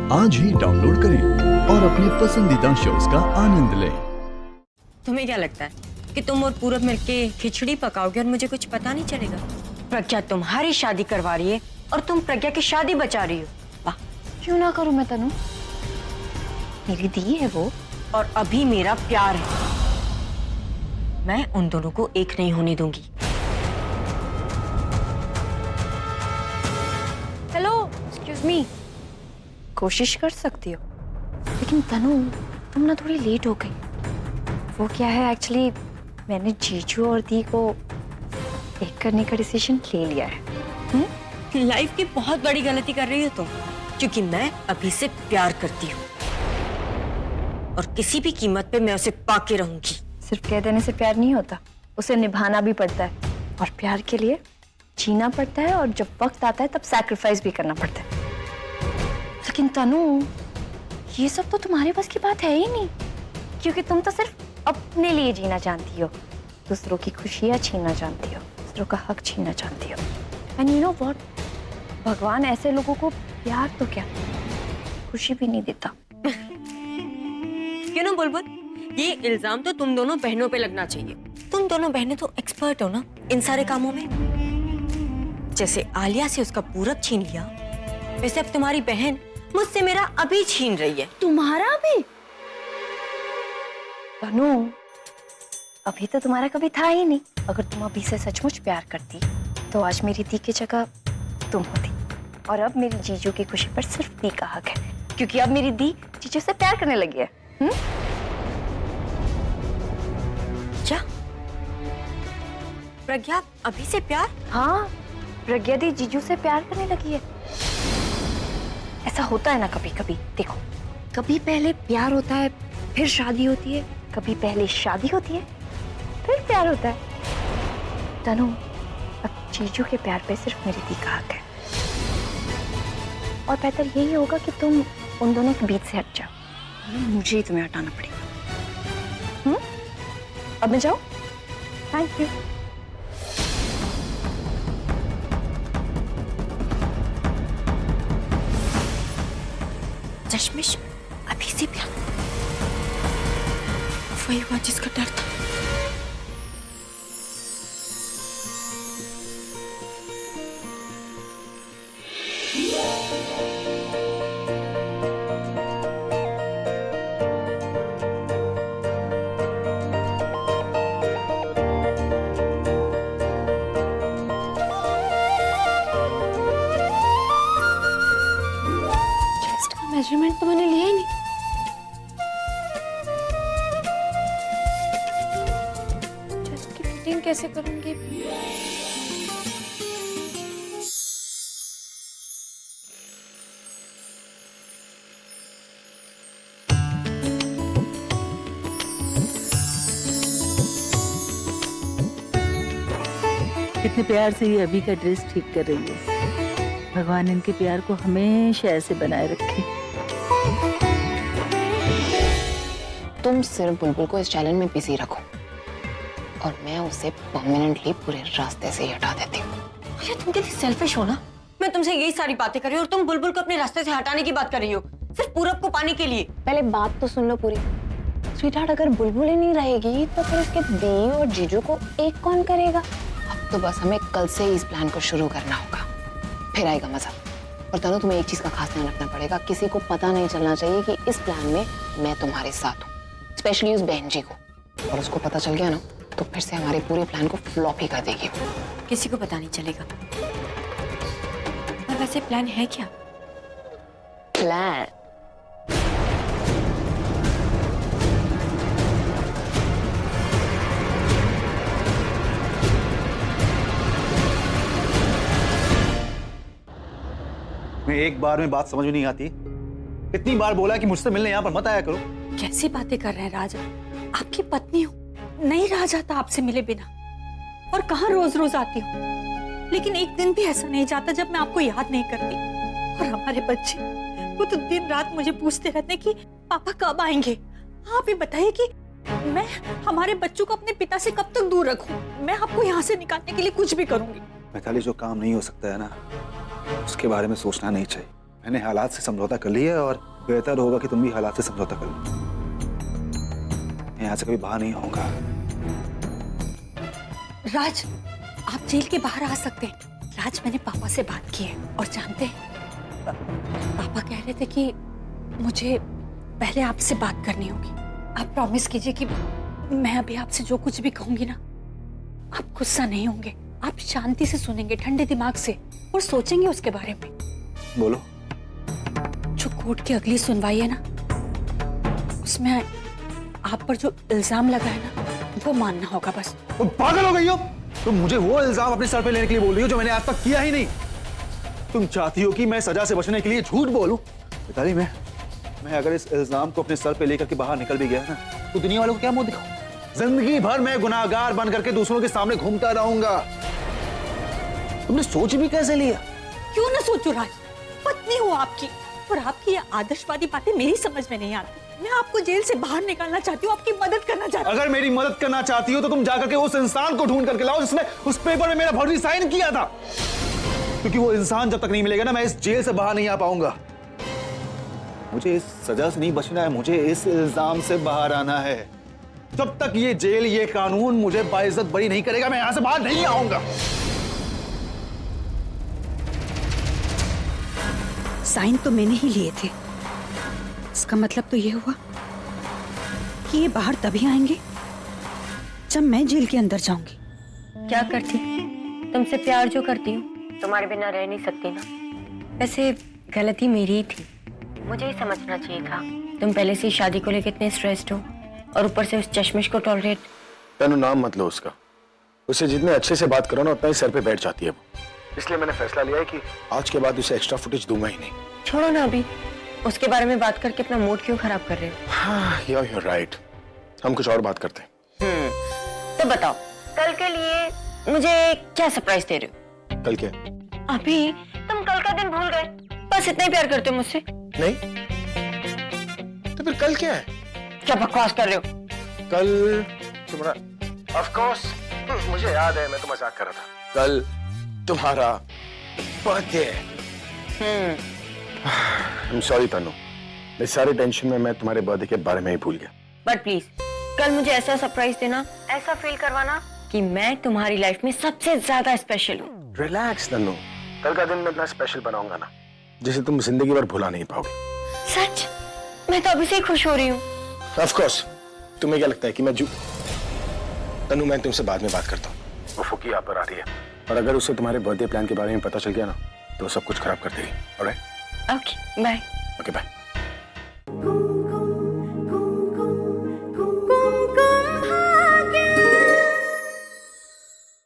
आज ही डाउनलोड करें और अपने पसंदीदा शोज का आनंद लें। तुम्हें क्या लगता है कि तुम और पूरब मिलके खिचड़ी पकाओगे और मुझे कुछ पता नहीं चलेगा? प्रज्ञा तुम्हारी शादी करवा रही है और तुम प्रज्ञा की शादी बचा रही हो। वाह, क्यों ना करूं मैं तनु? मेरी दी है वो, और अभी मेरा प्यार है। मैं उन दोनों को एक नहीं होने दूंगी। हेलो, एक्सक्यूज मी, कोशिश कर सकती हो, लेकिन तनु तुम ना थोड़ी लेट हो गई। वो क्या है, एक्चुअली मैंने जीजू और दी को एक करने का डिसीजन ले लिया है। लाइफ की बहुत बड़ी गलती कर रही हो तुम, क्योंकि मैं अभी से प्यार करती हूँ और किसी भी कीमत पे मैं उसे पाके रहूंगी। सिर्फ कह देने से प्यार नहीं होता, उसे निभाना भी पड़ता है, और प्यार के लिए जीना पड़ता है, और जब वक्त आता है तब सैक्रिफाइस भी करना पड़ता है। लेकिन तनु, ये सब तो तुम्हारे बस की बात है ही नहीं, क्योंकि तुम तो सिर्फ अपने लिए जीना जानती हो, दूसरों की खुशियां छीनना जानती हो, दूसरों का हक छीनना जानती हो। एंड यू नो व्हाट, भगवान ऐसे लोगों को प्यार तो क्या, खुशी भी नहीं देता। क्यों ना बुलबुल, ये इल्जाम तो तुम दोनों बहनों पे लगना चाहिए। तुम दोनों बहनें तो एक्सपर्ट हो ना इन सारे कामों में। जैसे आलिया से उसका पूरब छीन लिया, वैसे अब तुम्हारी बहन मुझसे मेरा अभी छीन रही है। तुम्हारा भी? तनु, अभी तो तुम्हारा कभी था ही नहीं। अगर तुम अभी से सचमुच प्यार करती तो आज मेरी दी की जगह तुम होती, और अब मेरी जीजू की खुशी पर सिर्फ दी का हक है, क्योंकि अब मेरी दी जीजू से प्यार करने लगी है। क्या प्रज्ञा अभी से प्यार? हाँ, प्रज्ञा दी जीजू से प्यार करने लगी है। ऐसा होता है ना कभी कभी। देखो, कभी पहले प्यार होता है, फिर शादी होती है, कभी पहले शादी होती है, फिर प्यार होता है। तनु, अब जीजू के प्यार पे सिर्फ मेरी दी का हक है, और बेहतर यही होगा कि तुम उन दोनों के बीच से हट जाओ। मुझे ही तुम्हें हटाना पड़ेगा। अब मैं जाऊं? Thank you. चश्मिश अभी से प्यार, वही हुआ जिसका डर था। मेजरमेंट तो मैंने लिया ही नहीं। चेस्ट की फिटिंग कैसे करूंगी? कितने प्यार से ये अभी का ड्रेस ठीक कर रही है। भगवान इनके प्यार को हमेशा ऐसे बनाए रखे। तुम सिर्फ बुलबुल को इस चैलेंज में बिजी रखो, और मैं उसे परमानेंटली पूरे रास्ते से ही हटा देती हूँ। अरे तुम कितनी सेल्फिश हो ना। मैं तुमसे यही सारी बातें कर रही हूँ और तुम बुलबुल को अपने रास्ते से हटाने की बात कर रही हो, सिर्फ पूरब को पाने के लिए। पहले बात तो सुन लो पूरी। स्वीटहार्ट, अगर बुलबुल ही नहीं रहेगी तो फिर उसके दी और जीजू को एक कौन करेगा? अब तो बस हमें कल से ही इस प्लान को शुरू करना होगा, फिर आएगा मजा। और तनु, तुम्हें एक चीज का खास ध्यान रखना पड़ेगा, किसी को पता नहीं चलना चाहिए कि इस प्लान में मैं तुम्हारे साथ हूँ, स्पेशली उस बहन जी को। और उसको पता चल गया ना तो फिर से हमारे पूरे प्लान को फ्लॉप ही कर देगी। किसी को पता नहीं चलेगा। और वैसे प्लान है क्या? प्लान? मैं एक बार में बात समझ में नहीं आती। कितनी बार बोला कि मुझसे मिलने यहाँ पर मत आया करो। कैसी बातें कर रहे हैं राजा? आपकी पत्नी हूँ, नहीं रहा जाता आपसे मिले बिना। और कहाँ रोज रोज आती हूँ, लेकिन एक दिन भी ऐसा नहीं जाता जब मैं आपको याद नहीं करती। और हमारे बच्चे, वो तो दिन रात मुझे पूछते रहते हैं कि पापा कब आएंगे। आप ही बताइए कि मैं हमारे बच्चों को अपने पिता से कब तक दूर रखूं? मैं आपको यहाँ से निकालने के लिए कुछ भी करूंगी। मिताली, जो काम नहीं हो सकता है ना, उसके बारे में सोचना नहीं चाहिए। मैंने हालात से समझौता कर लिया और बेहतर होगा कि तुम भी हालात से समझौता कर लो। मैं यहाँ से कभी बाहर नहीं आऊंगा। राज, आप जेल के बाहर आ सकते हैं। राज, मैंने पापा से बात की है और जानते हैं, पापा कह रहे थे कि मुझे पहले आपसे बात करनी होगी। आप प्रॉमिस कीजिए कि मैं अभी आपसे जो कुछ भी कहूंगी ना, आप गुस्सा नहीं होंगे, आप शांति से सुनेंगे, ठंडे दिमाग से, और सोचेंगे उसके बारे में। बोलो। जो कोर्ट की अगली सुनवाई है ना, उसमें आप पर जो इल्जाम लगा है ना, वो मानना होगा बस। तुम पागल हो गई हो? तुम मुझे वो इल्जाम अपने सर पे लेने के लिए बोल रही हो जो मैंने आज तक किया ही नहीं। तुम चाहती हो कि मैं सजा से बचने के लिए झूठ बोलूं? मिताली, मैं अगर इस इल्जाम को अपने सर पे लेकर के बाहर निकल भी गया ना, तो दुनिया वालों को क्या मुंह दिखाऊं? जिंदगी भर मैं गुनाहगार बन करके दूसरों के सामने घूमता रहूंगा। तुमने सोच भी कैसे लिया? क्यों ना सोचो राज, पत्नी हूँ आपकी, और आपकी ये आदर्शवादी बातें मेरी समझ में नहीं आती। मैं आपको जेल से बाहर निकालना चाहती हूँ, आपकी मदद करना चाहती हूँ। अगर मेरी मदद करना चाहती हो तो तुम जाकर के उस इंसान को ढूंढ करके लाओ जिसने उस पेपर में मेरा फर्जी साइन किया था, क्योंकि वो इंसान जब तक नहीं मिलेगा ना, मैं इस जेल से बाहर नहीं आ पाऊंगा। मुझे इस सजा से नहीं बचना है, मुझे इस इल्जाम से बाहर आना है। जब तक ये जेल, ये कानून मुझे बाइज्जत बरी नहीं करेगा, मैं यहां से बाहर नहीं आऊंगा। साइन तो मैंने ही लिए थे, इसका मतलब तो ये हुआ कि ये बाहर तभी आएंगे जब मैं जेल के अंदर जाऊंगी। क्या करती? तुमसे प्यार जो करती हूँ, तुम्हारे बिना रह नहीं सकती ना। वैसे गलती मेरी ही थी, मुझे ही समझना चाहिए था। तुम पहले से शादी को लेकर इतने स्ट्रेस्ड हो और ऊपर से उस चश्मिश को टॉलरेट। तनु, नाम मत लो उसका। उसे जितने अच्छे से बात करो ना, उतना ही सर पे बैठ जाती है वो। इसलिए मैंने फैसला लिया है कि आज के बाद उसे एक्स्ट्रा फुटेज दूंगा ही नहीं। छोड़ो ना, अभी उसके बारे में बात करके अपना मूड क्यों खराब कर रहे हो? हाँ, you're right। हम कुछ और बात करते हैं। तो बताओ, कल के लिए मुझे क्या सरप्राइज दे रहे हो? कल क्या? अभी तुम कल का दिन भूल गए, बस इतना ही प्यार करते हो मुझसे। नहीं तो फिर कल क्या है? क्या बकवास कर रहे हो? कल तुम्हारा, ऑफ कोर्स मुझे याद है, मैं तो मजाक कर रहा था। कल तुम्हारा बर्थडे है। I'm sorry तनु, मैं सारी टेंशन में मैं तुम्हारे बर्थडे के बारे में ही भूल गया। बट प्लीज कल मुझे ऐसा सरप्राइज देना, ऐसा फील करवाना कि मैं तुम्हारी लाइफ में सबसे ज्यादा स्पेशल हूँ। रिलैक्स तनु, कल का दिन मैं इतना स्पेशल बनाऊंगा ना, जिसे तुम जिंदगी भर भुला नहीं पाओगे। सच? मैं तो अभी से ही खुश हो रही हूँ। Of course. तुम्हें क्या लगता है कि मैं तनु, मैं तुमसे बाद में बात करता हूँ। वो फुकी यहाँ पर आ रही है, और अगर उसे तुम्हारे बर्थडे प्लान के बारे में पता चल गया ना, तो सब कुछ खराब कर देगी। Alright? Okay, bye. Okay, bye.